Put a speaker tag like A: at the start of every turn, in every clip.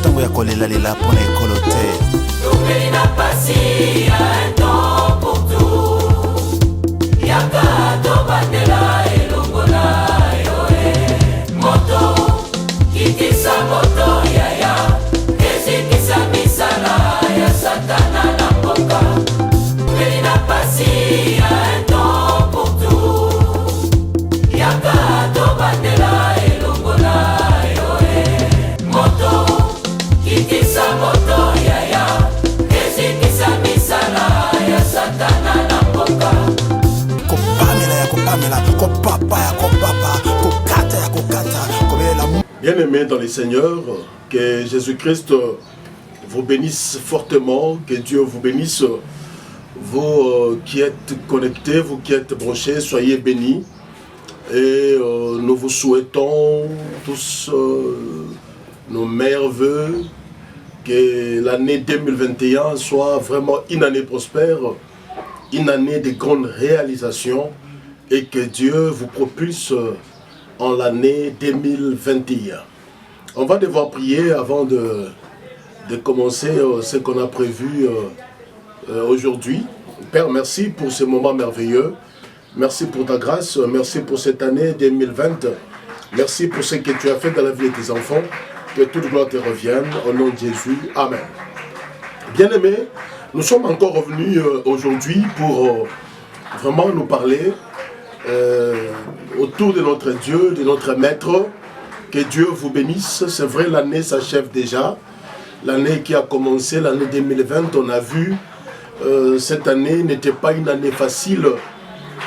A: tango ya kolela pona ekolo te.
B: Topeli na pasi ya un temps pour tout. Yaka tobandela elongola yoe. Moto kitisa moto yaya. Ezikisa misala ya satana na mboka. Topeli na pasi ya un temps pour tout. Yaka tobandela elongola yoe. Moto kitisa moto yaya. Ezikisa misala ya satana na mboka.
A: Kopamela ya kopamela, kopapa ya kopapa, kokata ya kokata, kobelela.
C: Bien-aimés dans les Seigneurs, que Jésus-Christ vous bénisse fortement, que Dieu vous bénisse. Vous qui êtes connectés, vous qui êtes branchés, soyez bénis. Et nous vous souhaitons tous nos meilleurs vœux, que l'année 2021 soit vraiment une année prospère, une année de grandes réalisations, et que Dieu vous propulse en l'année 2021. On va devoir prier avant de commencer ce qu'on a prévu aujourd'hui. Père, merci pour ce moment merveilleux. Merci pour ta grâce. Merci pour cette année 2020. Merci pour ce que tu as fait dans la vie de tes enfants. Que toute gloire te revienne. Au nom de Jésus. Amen. Bien-aimés, nous sommes encore revenus aujourd'hui pour vraiment nous parler autour de notre Dieu, de notre Maître. Que Dieu vous bénisse. C'est vrai, l'année s'achève déjà. L'année qui a commencé, l'année 2020, on a vu, cette année n'était pas une année facile.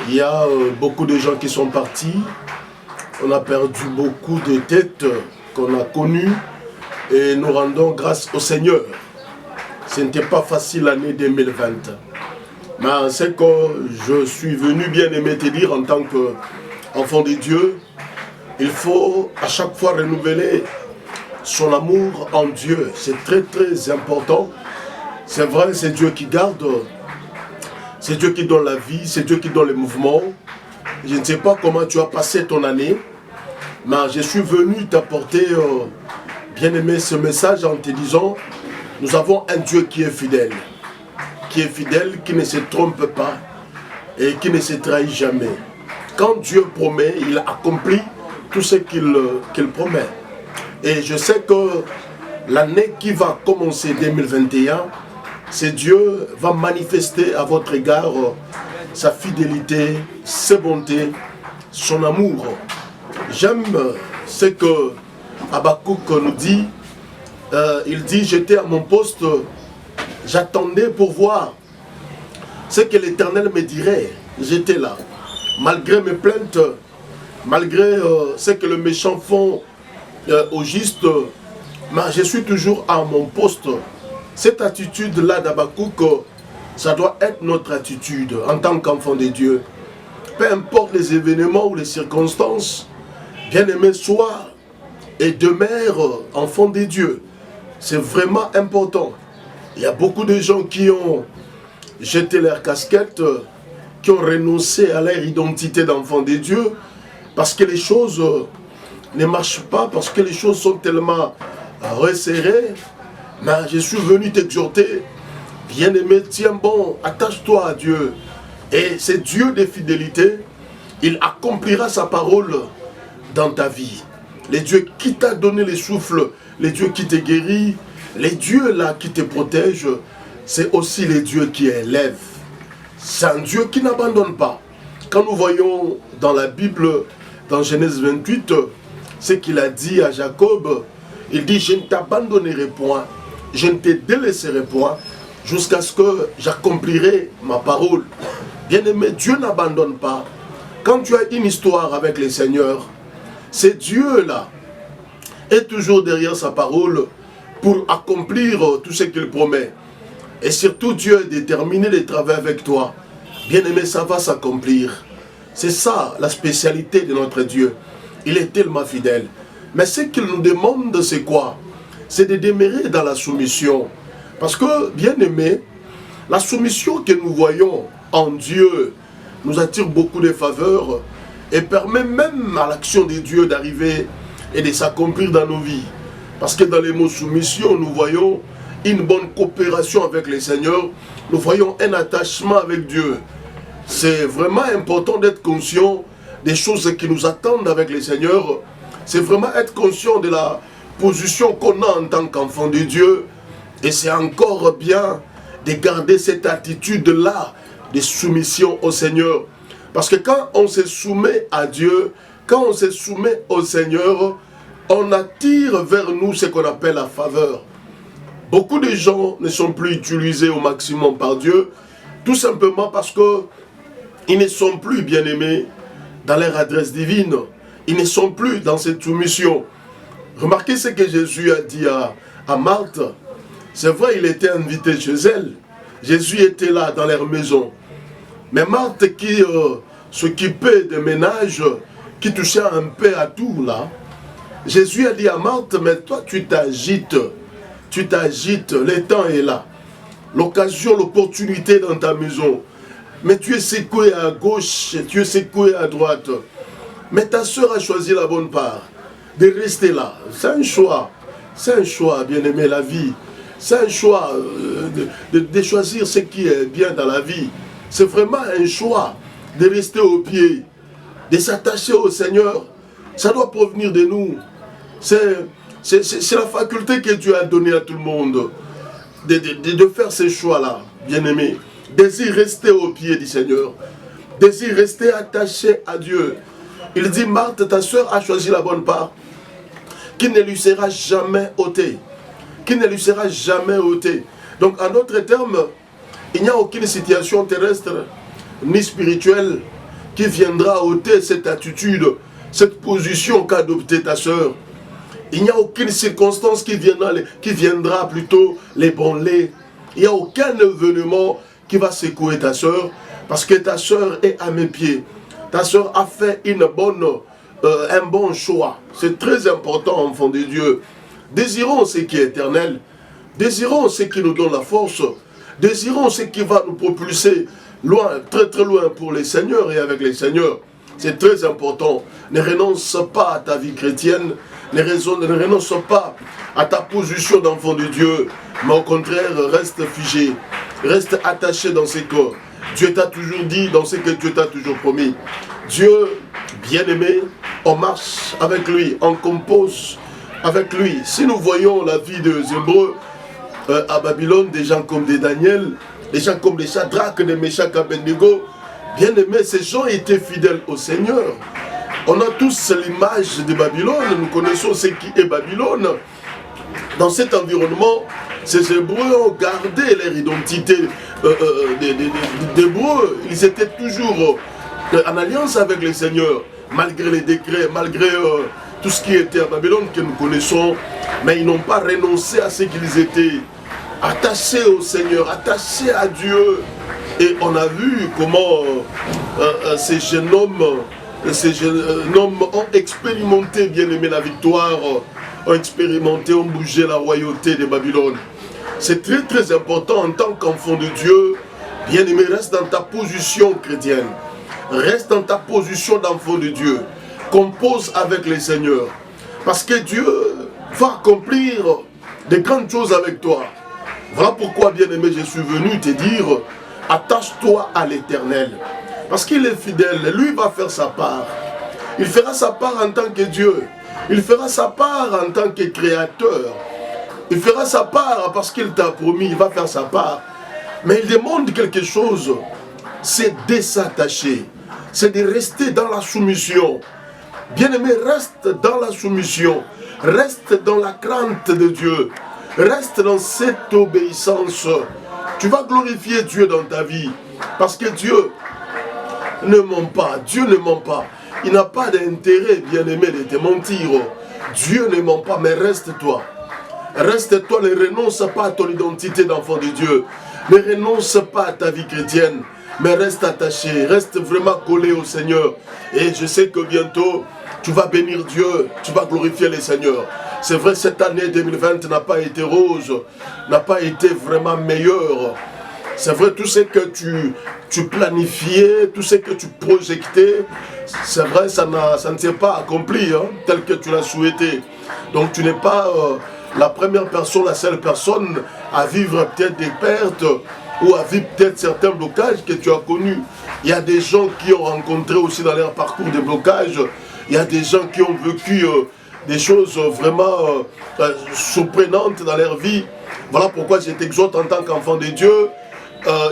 C: Il y a beaucoup de gens qui sont partis. On a perdu beaucoup de têtes qu'on a connues. Et nous rendons grâce au Seigneur. Ce n'était pas facile l'année 2020. Mais c'est que je suis venu bien aimer te dire en tant qu'enfant de Dieu, il faut à chaque fois renouveler son amour en Dieu. C'est très très important. C'est vrai, c'est Dieu qui garde, c'est Dieu qui donne la vie, c'est Dieu qui donne le mouvement. Je ne sais pas comment tu as passé ton année, mais je suis venu t'apporter, bien aimé, ce message en te disant, nous avons un Dieu qui est fidèle, qui ne se trompe pas et qui ne se trahit jamais. Quand Dieu promet, il accomplit tout ce qu'il promet. Et je sais que l'année qui va commencer 2021, c'est Dieu va manifester à votre égard sa fidélité, ses bontés, son amour. J'aime ce que Habakkuk nous dit. Il dit, j'étais à mon poste, j'attendais pour voir ce que l'Éternel me dirait. J'étais là. Malgré mes plaintes, malgré ce que les méchants font au juste, mais je suis toujours à mon poste. Cette attitude-là d'Habakkuk, ça doit être notre attitude en tant qu'enfant de Dieu. Peu importe les événements ou les circonstances, bien-aimé, sois et demeure enfant de Dieu. C'est vraiment important. Il y a beaucoup de gens qui ont jeté leur casquette, qui ont renoncé à leur identité d'enfant de Dieu, parce que les choses ne marchent pas, parce que les choses sont tellement resserrées. Mais je suis venu t'exhorter, bien-aimé, tiens bon, attache-toi à Dieu. Et c'est Dieu de fidélité, il accomplira sa parole dans ta vie. Les dieux qui t'a donné le souffle, les dieux qui te guérit, les dieux là qui te protègent, c'est aussi les dieux qui élèvent. C'est un Dieu qui n'abandonne pas. Quand nous voyons dans la Bible, dans Genèse 28, ce qu'il a dit à Jacob, il dit, je ne t'abandonnerai point, je ne te délaisserai point, jusqu'à ce que j'accomplirai ma parole. Bien-aimé, Dieu n'abandonne pas. Quand tu as une histoire avec le Seigneur, c'est Dieu là, est toujours derrière sa parole pour accomplir tout ce qu'il promet. Et surtout, Dieu est déterminé de travailler avec toi. Bien-aimé, ça va s'accomplir. C'est ça la spécialité de notre Dieu. Il est tellement fidèle. Mais ce qu'il nous demande, c'est quoi? C'est de demeurer dans la soumission. Parce que, bien-aimé, la soumission que nous voyons en Dieu nous attire beaucoup de faveurs et permet même à l'action de Dieu d'arriver et de s'accomplir dans nos vies. Parce que dans les mots soumission, nous voyons une bonne coopération avec le Seigneur. Nous voyons un attachement avec Dieu. C'est vraiment important d'être conscient des choses qui nous attendent avec le Seigneur. C'est vraiment être conscient de la position qu'on a en tant qu'enfant de Dieu. Et c'est encore bien de garder cette attitude-là de soumission au Seigneur. Parce que quand on se soumet à Dieu, quand on se soumet au Seigneur, on attire vers nous ce qu'on appelle la faveur. Beaucoup de gens ne sont plus utilisés au maximum par Dieu, tout simplement parce qu'ils ne sont plus bien-aimés dans leur adresse divine. Ils ne sont plus dans cette soumission. Remarquez ce que Jésus a dit à Marthe. C'est vrai, il était invité chez elle. Jésus était là dans leur maison. Mais Marthe qui s'occupait des ménages, qui touchait un peu à tout là, Jésus a dit à Marthe, mais toi tu t'agites, le temps est là. L'occasion, l'opportunité dans ta maison. Mais tu es secoué à gauche, tu es secoué à droite. Mais ta soeur a choisi la bonne part, de rester là. C'est un choix, bien-aimé, la vie. C'est un choix de choisir ce qui est bien dans la vie. C'est vraiment un choix de rester au pied, de s'attacher au Seigneur. Ça doit provenir de nous. C'est la faculté que Dieu a donnée à tout le monde de faire ces choix-là, bien-aimé. Désire rester au pied du Seigneur. Désire rester attaché à Dieu. Il dit, Marthe, ta soeur a choisi la bonne part, qui ne lui sera jamais ôtée. Qui ne lui sera jamais ôtée. Donc, en d'autres termes, il n'y a aucune situation terrestre ni spirituelle qui viendra ôter cette attitude, cette position qu'a adoptée ta soeur. Il n'y a aucune circonstance qui viendra plutôt l'ébranler. Il n'y a aucun événement qui va secouer ta soeur, parce que ta soeur est à mes pieds. Ta soeur a fait un bon choix. C'est très important, enfant de Dieu. Désirons ce qui est éternel. Désirons ce qui nous donne la force. Désirons ce qui va nous propulser loin, très très loin pour les seigneurs et avec les seigneurs. C'est très important. Ne renonce pas à ta vie chrétienne. Ne renonce pas à ta position d'enfant de Dieu. Mais au contraire, reste figé. Reste attaché dans ce corps. Dieu t'a toujours dit, dans ce que Dieu t'a toujours promis. Dieu, bien-aimé, on marche avec lui, on compose avec lui. Si nous voyons la vie des Hébreux à Babylone, des gens comme des Daniel, des gens comme des Shadrach, des Meshach, Abednego, bien-aimés, ces gens étaient fidèles au Seigneur. On a tous l'image de Babylone, nous connaissons ce qui est Babylone. Dans cet environnement, ces Hébreux ont gardé leur identité d'Hébreux. Ils étaient toujours en alliance avec le Seigneur, malgré les décrets, malgré tout ce qui était à Babylone que nous connaissons. Mais ils n'ont pas renoncé à ce qu'ils étaient, attachés au Seigneur, attachés à Dieu. Et on a vu comment ces jeunes hommes ont expérimenté, bien aimé, la victoire, ont expérimenté, ont bougé la royauté de Babylone. C'est très très important en tant qu'enfant de Dieu, bien aimé, reste dans ta position chrétienne. Reste dans ta position d'enfant de Dieu. Compose avec les seigneurs. Parce que Dieu va accomplir de grandes choses avec toi. Voilà pourquoi, bien aimé, je suis venu te dire, attache-toi à l'Éternel. Parce qu'il est fidèle, lui va faire sa part. Il fera sa part en tant que Dieu. Il fera sa part en tant que créateur. Il fera sa part parce qu'il t'a promis, il va faire sa part. Mais il demande quelque chose, c'est de s'attacher. C'est de rester dans la soumission. Bien-aimé, reste dans la soumission. Reste dans la crainte de Dieu. Reste dans cette obéissance. Tu vas glorifier Dieu dans ta vie. Parce que Dieu ne ment pas. Dieu ne ment pas. Il n'a pas d'intérêt, bien-aimé, de te mentir. Dieu ne ment pas, mais reste-toi. Reste-toi, ne renonce pas à ton identité d'enfant de Dieu. Ne renonce pas à ta vie chrétienne, mais reste attaché, reste vraiment collé au Seigneur. Et je sais que bientôt, tu vas bénir Dieu, tu vas glorifier le Seigneur. C'est vrai, cette année 2020 n'a pas été rose, n'a pas été vraiment meilleure. C'est vrai, tout ce que tu planifiais, tout ce que tu projetais, c'est vrai, ça ne s'est pas accompli hein, tel que tu l'as souhaité. Donc tu n'es pas la première personne, la seule personne à vivre peut-être des pertes ou à vivre peut-être certains blocages que tu as connus. Il y a des gens qui ont rencontré aussi dans leur parcours des blocages, il y a des gens qui ont vécu des choses vraiment surprenantes dans leur vie. Voilà pourquoi je t'exhorte en tant qu'enfant de Dieu,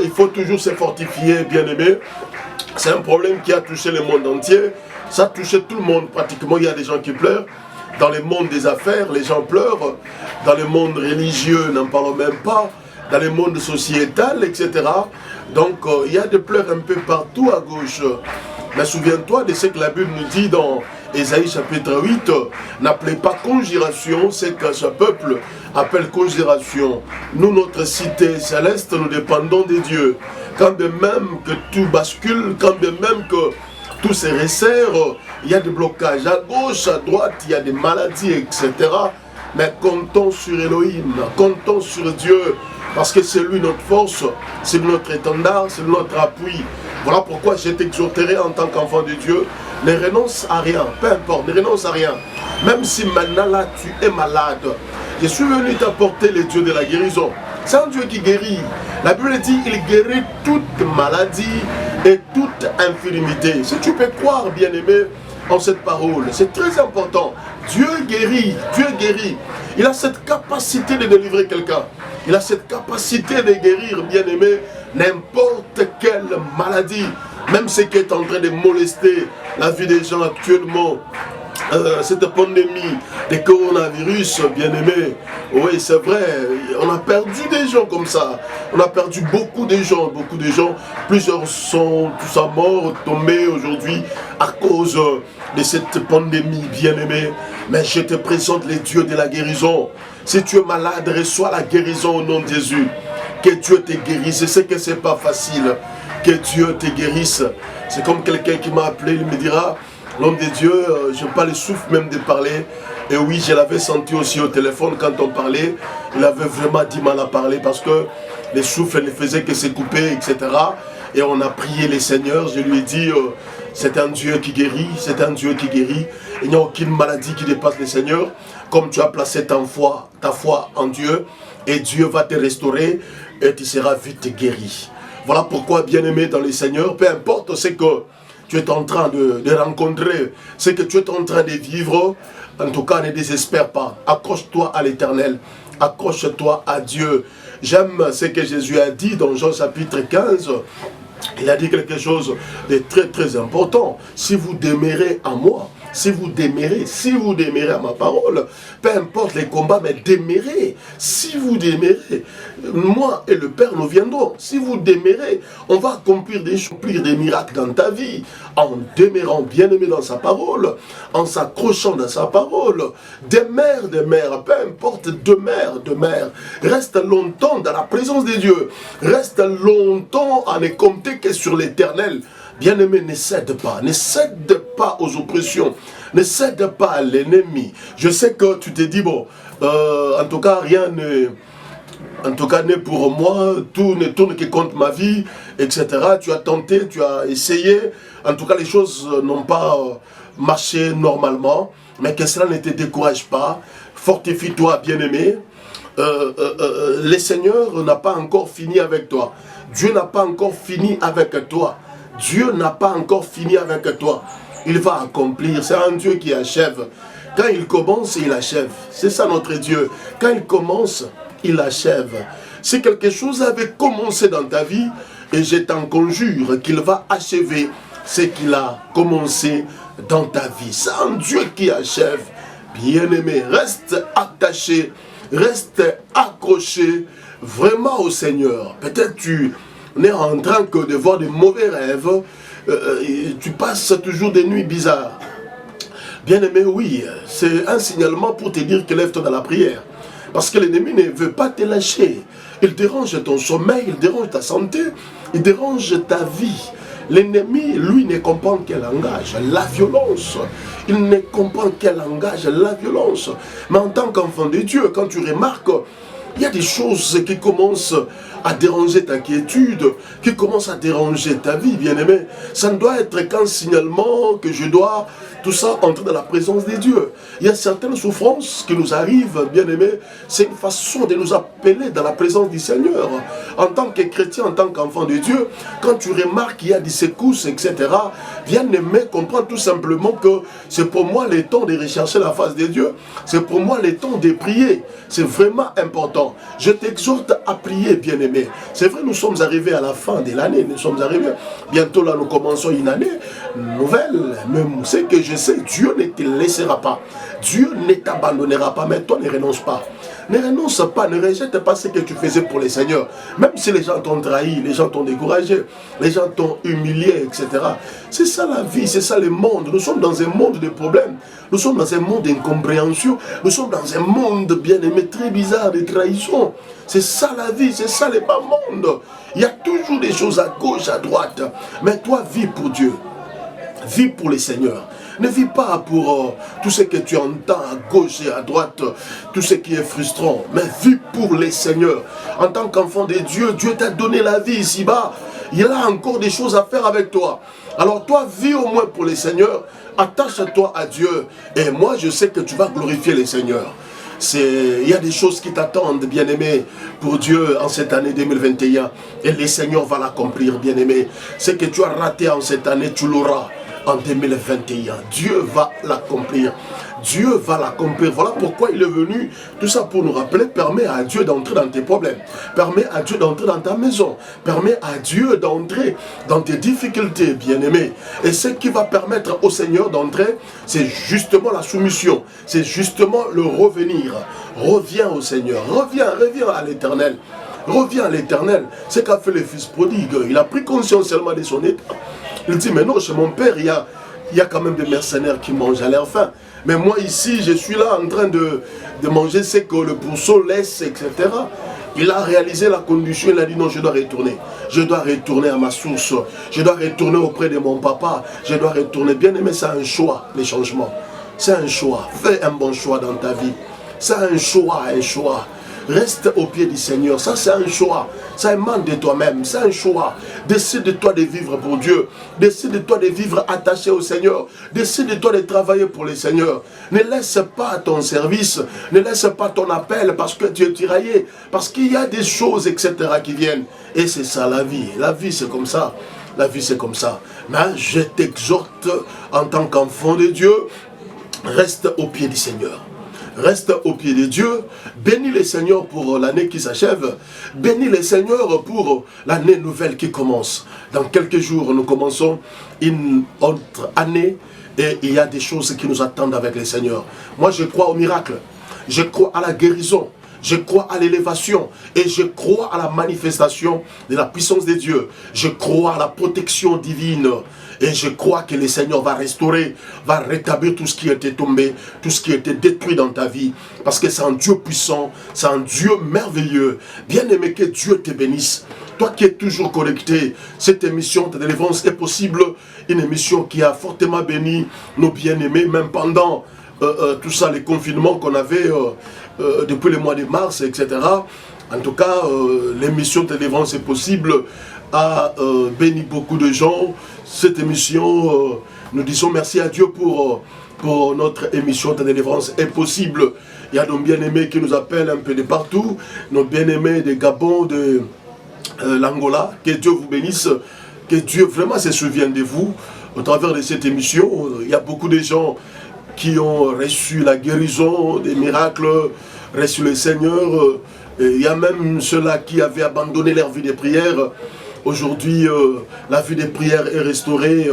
C: il faut toujours se fortifier, bien-aimé. C'est un problème qui a touché le monde entier, ça a touché tout le monde pratiquement. Il y a des gens qui pleurent, dans le monde des affaires, les gens pleurent, dans le monde religieux, n'en parlons même pas, dans le monde sociétal, etc. Donc il y a des pleurs un peu partout à gauche. Mais souviens-toi de ce que la Bible nous dit dans Ésaïe chapitre 8, n'appelez pas conjuration ce que ce peuple appelle conjuration. Nous, notre cité céleste, nous dépendons de Dieu. Quand de même que tout bascule, quand de même que tout se resserre, il y a des blocages à gauche, à droite, il y a des maladies, etc. Mais comptons sur Elohim, comptons sur Dieu, parce que c'est lui notre force, c'est notre étendard, c'est notre appui. Voilà pourquoi je t'exhorterai en tant qu'enfant de Dieu, ne renonce à rien, peu importe, ne renonce à rien. Même si maintenant là tu es malade, je suis venu t'apporter le Dieu de la guérison. C'est un Dieu qui guérit. La Bible dit il guérit toute maladie et toute infirmité. Si tu peux croire, bien-aimé, en cette parole, c'est très important. Dieu guérit, Dieu guérit. Il a cette capacité de délivrer quelqu'un. Il a cette capacité de guérir, bien-aimé, n'importe quelle maladie. Même ce qui est en train de molester la vie des gens actuellement. Cette pandémie de coronavirus, bien-aimé, oui c'est vrai, on a perdu des gens comme ça, on a perdu beaucoup de gens, plusieurs sont tous à mort, tombés aujourd'hui à cause de cette pandémie, bien-aimé. Mais je te présente les dieux de la guérison. Si tu es malade, reçois la guérison au nom de Jésus. Que Dieu te guérisse, je sais que c'est pas facile, que Dieu te guérisse. C'est comme quelqu'un qui m'a appelé, il me dira, l'homme de Dieu, je n'ai pas le souffle même de parler. Et oui, je l'avais senti aussi au téléphone quand on parlait. Il avait vraiment du mal à parler parce que les souffles ne faisaient que se couper, etc. Et on a prié le Seigneur. Je lui ai dit, c'est un Dieu qui guérit, c'est un Dieu qui guérit. Il n'y a aucune maladie qui dépasse le Seigneur. Comme tu as placé ta foi en Dieu, et Dieu va te restaurer et tu seras vite guéri. Voilà pourquoi, bien-aimé dans le Seigneur, peu importe ce que tu es en train de rencontrer, ce que tu es en train de vivre, en tout cas ne désespère pas, accroche-toi à l'Éternel, accroche-toi à Dieu. J'aime ce que Jésus a dit dans Jean chapitre 15, il a dit quelque chose de très très important. Si vous demeurez en moi, si vous demeurez à ma parole, peu importe les combats, mais demeurez. Si vous demeurez, moi et le Père nous viendrons. Si vous demeurez, on va accomplir des miracles dans ta vie, en demeurant bien-aimé dans sa parole, en s'accrochant dans sa parole. Demeure, peu importe, demeure. Reste longtemps dans la présence de Dieu. Reste longtemps à ne compter que sur l'Éternel. Bien-aimé, ne cède pas aux oppressions, ne cède pas à l'ennemi. Je sais que tu te dis, bon, en tout cas, rien n'est pour moi, tout ne tourne que contre ma vie, etc. Tu as tenté, tu as essayé, en tout cas, les choses n'ont pas marché normalement, mais que cela ne te décourage pas. Fortifie-toi, bien-aimé. Le Seigneur n'a pas encore fini avec toi. Dieu n'a pas encore fini avec toi. Dieu n'a pas encore fini avec toi. Il va accomplir. C'est un Dieu qui achève. Quand il commence, il achève. C'est ça notre Dieu. Quand il commence, il achève. Si quelque chose avait commencé dans ta vie, et je t'en conjure qu'il va achever ce qu'il a commencé dans ta vie. C'est un Dieu qui achève. Bien-aimé, reste attaché, reste accroché vraiment au Seigneur. Peut-être tu n'es en train que de voir des mauvais rêves, tu passes toujours des nuits bizarres. Bien-aimé, oui, c'est un signalement pour te dire que lève-toi dans la prière. Parce que l'ennemi ne veut pas te lâcher. Il dérange ton sommeil, il dérange ta santé, il dérange ta vie. L'ennemi, lui, ne comprend quel langage, la violence. Il ne comprend quel langage, la violence. Mais en tant qu'enfant de Dieu, quand tu remarques Il y a des choses qui commencent à déranger ta quiétude, qui commencent à déranger ta vie, bien-aimé. Ça ne doit être qu'un signalement que je dois, tout ça, entrer dans la présence de Dieu. Il y a certaines souffrances qui nous arrivent, bien-aimé. C'est une façon de nous appeler dans la présence du Seigneur. En tant que chrétien, en tant qu'enfant de Dieu, quand tu remarques qu'il y a des secousses, etc., bien-aimé, comprends tout simplement que c'est pour moi le temps de rechercher la face de Dieu. C'est pour moi le temps de prier. C'est vraiment important. Je t'exhorte à prier, bien-aimé. C'est vrai, nous sommes arrivés à la fin de l'année. Nous sommes arrivés. Bientôt, là, nous commençons une année nouvelle. Mais ce que je sais, Dieu ne te laissera pas. Dieu ne t'abandonnera pas. Mais toi, ne renonce pas. Ne renonce pas, ne rejette pas ce que tu faisais pour le Seigneur. Même si les gens t'ont trahi, les gens t'ont découragé, les gens t'ont humilié, etc. C'est ça la vie, c'est ça le monde. Nous sommes dans un monde de problèmes. Nous sommes dans un monde d'incompréhension. Nous sommes dans un monde, bien-aimé, très bizarre, de trahison. C'est ça la vie, c'est ça le bas monde. Il y a toujours des choses à gauche, à droite. Mais toi, vis pour Dieu. Vis pour le Seigneur. Ne vis pas pour tout ce que tu entends à gauche et à droite, tout ce qui est frustrant. Mais vis pour le Seigneur. En tant qu'enfant de Dieu, Dieu t'a donné la vie ici-bas. Il a encore des choses à faire avec toi. Alors toi, vis au moins pour le Seigneur. Attache-toi à Dieu. Et moi, je sais que tu vas glorifier le Seigneur. Il y a des choses qui t'attendent, bien-aimé, pour Dieu en cette année 2021. Et le Seigneur va l'accomplir, bien-aimé. Ce que tu as raté en cette année, tu l'auras en 2021. Dieu va l'accomplir. Dieu va l'accomplir. Voilà pourquoi il est venu. Tout ça pour nous rappeler. Permet à Dieu d'entrer dans tes problèmes. Permet à Dieu d'entrer dans ta maison. Permet à Dieu d'entrer dans tes difficultés, bien-aimé. Et ce qui va permettre au Seigneur d'entrer, c'est justement la soumission. C'est justement le revenir. Reviens au Seigneur. Reviens à l'Éternel. Reviens à l'Éternel. C'est qu'a fait le fils prodigue. Il a pris conscience seulement de son état. Il dit, mais non, chez mon père, il y a quand même des mercenaires qui mangent à leur faim. Mais moi ici, je suis là en train de manger ce que le pourceau laisse, etc. Il a réalisé la condition, il a dit non, je dois retourner. Je dois retourner à ma source. Je dois retourner auprès de mon papa. Je dois retourner. Bien aimé, c'est un choix, les changements. C'est un choix. Fais un bon choix dans ta vie. C'est un choix, un choix. Reste au pied du Seigneur. Ça, c'est un choix. Ça émane de toi-même. C'est un choix. Décide-toi de vivre pour Dieu. Décide-toi de vivre attaché au Seigneur. Décide-toi de travailler pour le Seigneur. Ne laisse pas ton service, ne laisse pas ton appel parce que tu es tiraillé. Parce qu'il y a des choses, etc. qui viennent. Et c'est ça la vie. La vie, c'est comme ça. La vie, c'est comme ça. Mais je t'exhorte en tant qu'enfant de Dieu, reste au pied du Seigneur. Reste au pied de Dieu, bénis le Seigneur pour l'année qui s'achève, bénis le Seigneur pour l'année nouvelle qui commence. Dans quelques jours, nous commençons une autre année et il y a des choses qui nous attendent avec le Seigneur. Moi, je crois au miracle, je crois à la guérison, je crois à l'élévation et je crois à la manifestation de la puissance de Dieu. Je crois à la protection divine. Et je crois que le Seigneur va restaurer, va rétablir tout ce qui était tombé, tout ce qui était détruit dans ta vie. Parce que c'est un Dieu puissant, c'est un Dieu merveilleux. Bien-aimé, que Dieu te bénisse. Toi qui es toujours connecté, cette émission de délivrance est possible. Une émission qui a fortement béni nos bien-aimés, même pendant tout ça, les confinements qu'on avait depuis le mois de mars, etc. En tout cas, l'émission de délivrance est possible, a béni beaucoup de gens. Cette émission, nous disons merci à Dieu pour notre émission de délivrance est possible. Il y a nos bien-aimés qui nous appellent un peu de partout, nos bien-aimés de Gabon, de l'Angola. Que Dieu vous bénisse, que Dieu vraiment se souvienne de vous. Au travers de cette émission, il y a beaucoup de gens qui ont reçu la guérison, des miracles, reçu le Seigneur. Il y a même ceux-là qui avaient abandonné leur vie de prière. Aujourd'hui, la vie des prières est restaurée.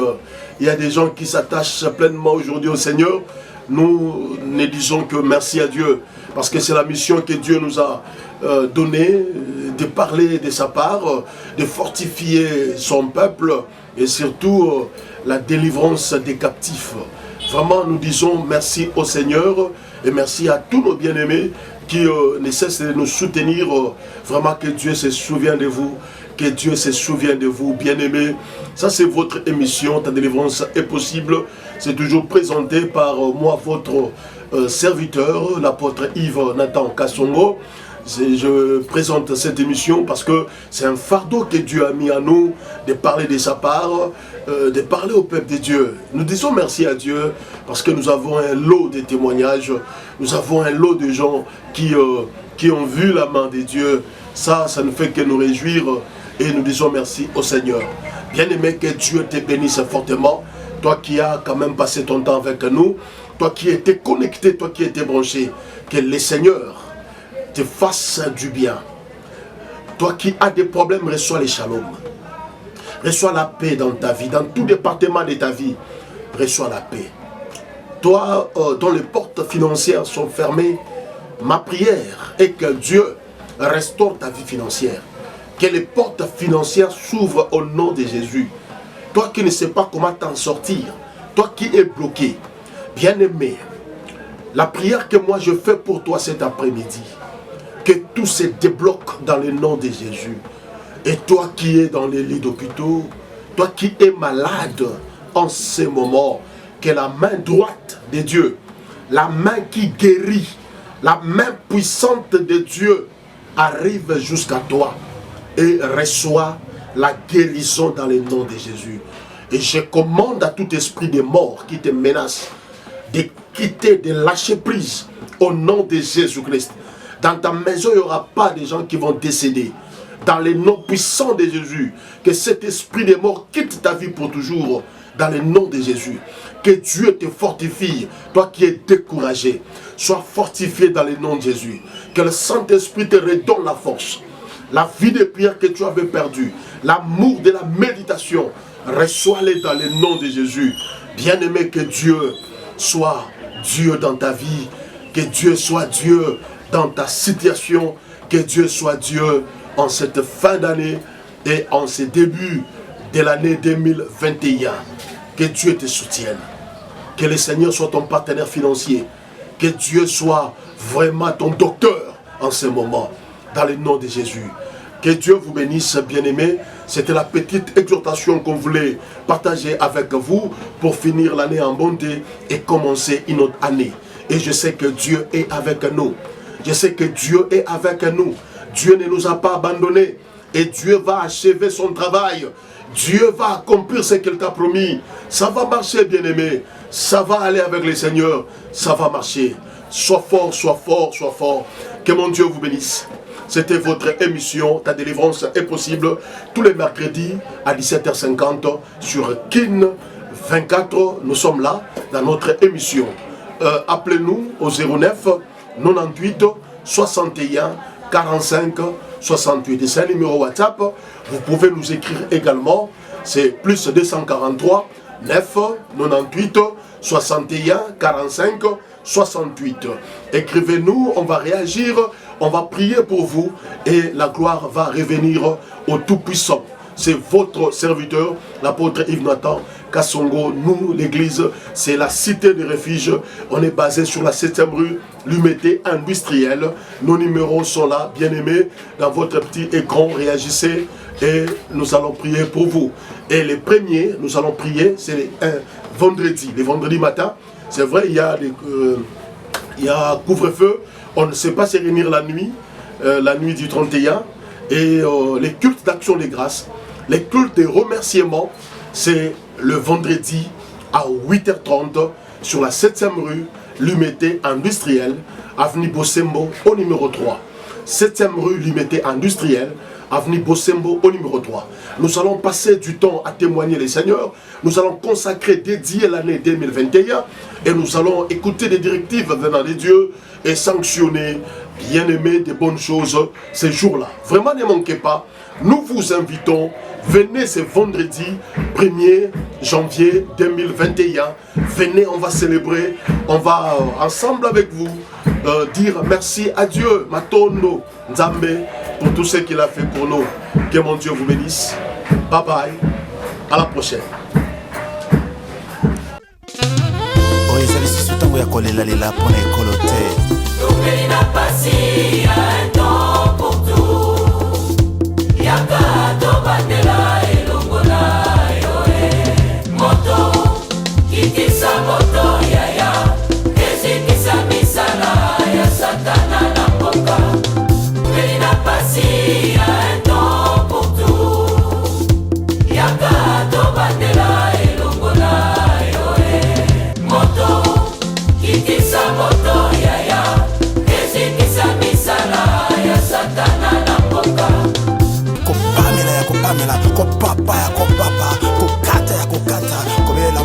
C: Il y a des gens qui s'attachent pleinement aujourd'hui au Seigneur. Nous ne disons que merci à Dieu, parce que c'est la mission que Dieu nous a donnée, de parler de sa part, de fortifier son peuple et surtout la délivrance des captifs. Vraiment, nous disons merci au Seigneur et merci à tous nos bien-aimés qui ne cessent de nous soutenir. Vraiment que Dieu se souvienne de vous. Que Dieu se souvienne de vous, bien-aimés. Ça, c'est votre émission. Ta délivrance est possible. C'est toujours présenté par moi, votre serviteur, l'apôtre Yves Nathan Kassongo. je présente cette émission parce que c'est un fardeau que Dieu a mis à nous de parler de sa part, de parler au peuple de Dieu. Nous disons merci à Dieu parce que nous avons un lot de témoignages, nous avons un lot de gens qui ont vu la main de Dieu. Ça ne fait que nous réjouir et nous disons merci au Seigneur. Bien-aimé, que Dieu te bénisse fortement. Toi qui as quand même passé ton temps avec nous, toi qui étais connecté, toi qui étais branché, que le Seigneur te fasse du bien. Toi qui as des problèmes, reçois les shalom. Reçois la paix dans ta vie, dans tout département de ta vie. Reçois la paix. Toi dont les portes financières sont fermées, ma prière est que Dieu restaure ta vie financière. Que les portes financières s'ouvrent au nom de Jésus. Toi qui ne sais pas comment t'en sortir, toi qui es bloqué, bien-aimé, la prière que moi je fais pour toi cet après-midi, que tout se débloque dans le nom de Jésus. Et toi qui es dans les lits d'hôpitaux, toi qui es malade en ce moment, que la main droite de Dieu, la main qui guérit, la main puissante de Dieu arrive jusqu'à toi et reçoit la guérison dans le nom de Jésus. Et je commande à tout esprit de mort qui te menace de quitter, de lâcher prise au nom de Jésus-Christ. Dans ta maison, il n'y aura pas de gens qui vont décéder. Dans le nom puissant de Jésus, que cet esprit de mort quitte ta vie pour toujours. Dans le nom de Jésus, que Dieu te fortifie, toi qui es découragé. Sois fortifié dans le nom de Jésus. Que le Saint-Esprit te redonne la force. La vie de prière que tu avais perdue, l'amour de la méditation, reçois-les dans le nom de Jésus. Bien-aimé, que Dieu soit Dieu dans ta vie, que Dieu soit Dieu dans ta situation, que Dieu soit Dieu en cette fin d'année et en ce début de l'année 2021. Que Dieu te soutienne, que le Seigneur soit ton partenaire financier, que Dieu soit vraiment ton docteur en ce moment, dans le nom de Jésus. Que Dieu vous bénisse, bien-aimés. C'était la petite exhortation qu'on voulait partager avec vous pour finir l'année en bonté et commencer une autre année. Et je sais que Dieu est avec nous. Je sais que Dieu est avec nous. Dieu ne nous a pas abandonnés. Et Dieu va achever son travail. Dieu va accomplir ce qu'il t'a promis. Ça va marcher, bien-aimé. Ça va aller avec le Seigneur. Ça va marcher. Sois fort, sois fort, sois fort. Que mon Dieu vous bénisse. C'était votre émission, Ta délivrance est possible, tous les mercredis à 17h50 sur KIN 24. Nous sommes là dans notre émission. Appelez-nous au 09 98 61 45 68. C'est un numéro WhatsApp. Vous pouvez nous écrire également. C'est plus 243 9 98 61 45 68. Écrivez-nous, on va réagir. On va prier pour vous et la gloire va revenir au Tout-Puissant. C'est votre serviteur, l'apôtre Yves Nathan Kassongo. Nous, l'église, c'est la cité de refuge. On est basé sur la 7e rue, l'Humété industrielle. Nos numéros sont là, bien-aimés, dans votre petit écran. Réagissez et nous allons prier pour vous. Et les premiers, nous allons prier, c'est vendredi. Les vendredis matin, c'est vrai, il y a couvre-feu. On ne sait pas se réunir la nuit du 31. Et les cultes d'action des grâces, les cultes des remerciements, c'est le vendredi à 8h30 sur la 7e rue, l'Humété industrielle, avenue Bossembo au numéro 3. 7e rue, l'Humété industrielle, avenue Bossembo au numéro 3. Nous allons passer du temps à témoigner les seigneurs. Nous allons consacrer, dédier l'année 2021 et nous allons écouter des directives venant de Dieu et sanctionner, bien aimer des bonnes choses ces jours-là. Vraiment, ne manquez pas. Nous vous invitons. Venez ce vendredi 1er janvier 2021. Venez, on va célébrer. On va ensemble avec vous dire merci à Dieu, Matondo Nzambe, pour tout ce qu'il a fait pour nous. Que mon Dieu vous bénisse. Bye bye. À la prochaine.
B: Un temps pour tout. Yaka to bandela elongola yoe. Moto kitisa moto yaya. Ezikisa misala ya satana na mboka.
A: kopamela kopapa ya kopapa